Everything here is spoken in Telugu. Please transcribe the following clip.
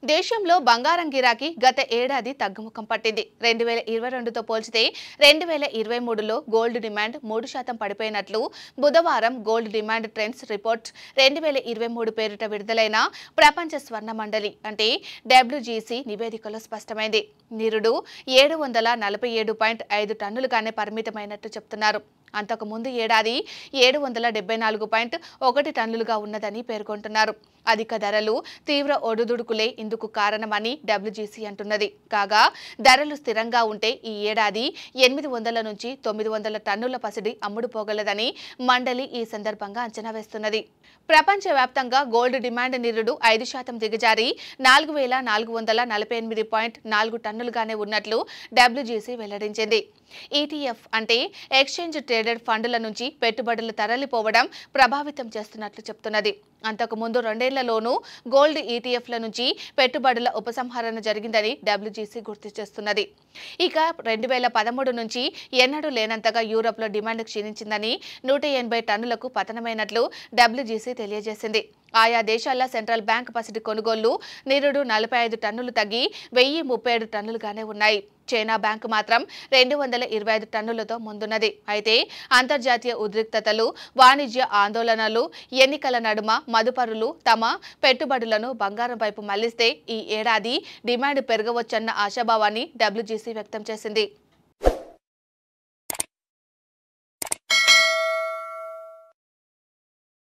దేశంలో బంగారం గిరాకీ గత ఏడాది తగ్గుముఖం పట్టింది. 2022తో పోల్చితే 2023లో గోల్డ్ డిమాండ్ 3% పడిపోయినట్లు బుధవారం గోల్డ్ డిమాండ్ ట్రెండ్స్ రిపోర్ట్ 2023 పేరిట విడుదలైన ప్రపంచ స్వర్ణ మండలి అంటే WGC నివేదికలో స్పష్టమైంది. నిరుడు 747.5 టన్నులుగానే పరిమితమైనట్టు చెప్తున్నారు. అంతకు ముందు ఏడాది 774.1 టన్నులుగా ఉన్నదని పేర్కొంటున్నారు. అధిక ధరలు, తీవ్ర ఒడుదుడుకులే ఇందుకు కారణమని WGC అంటున్నది. కాగా ధరలు స్థిరంగా ఉంటే ఈ ఏడాది 800 నుంచి 900 టన్నుల పసిడి అమ్ముడుపోగలదని మండలి ఈ సందర్భంగా అంచనా వేస్తున్నది. ప్రపంచవ్యాప్తంగా గోల్డ్ డిమాండ్ నిరుడు 5% దిగజారి 4448.4 టన్నులుగానే ఉన్నట్లు WGC వెల్లడించింది. ETF అంటే ఎక్స్చేంజ్ ట్రేడెడ్ ఫండ్ల నుంచి పెట్టుబడులు తరలిపోవడం ప్రభావితం చేస్తున్నట్లు చెప్తున్నది. అంతకు ముందు 2 ఏళ్లలోనూ గోల్డ్ ETFల నుంచి పెట్టుబడుల ఉపసంహరణ జరిగిందని WGC గుర్తు చేస్తున్నది. ఇక 2013 నుంచి ఎన్నడూ లేనంతగా యూరోప్లో డిమాండ్ క్షీణించిందని 180 టన్నులకు పతనమైనట్లు WGC తెలియజేసింది. ఆయా దేశాల సెంట్రల్ బ్యాంక్ పసిడి కొనుగోళ్లు నిరుడు 45 టన్నులు తగ్గి 1037 టన్నులుగానే ఉన్నాయి. చైనా బ్యాంకు మాత్రం 225 టన్నులతో ముందున్నది. అయితే అంతర్జాతీయ ఉద్రిక్తతలు, వాణిజ్య ఆందోళనలు, ఎన్నికల నడుమ మదుపరులు తమ పెట్టుబడులను బంగారం వైపు మళ్లిస్తే ఈ ఏడాది డిమాండ్ పెరగవచ్చన్న ఆశాభావాన్ని WGC వ్యక్తం చేసింది.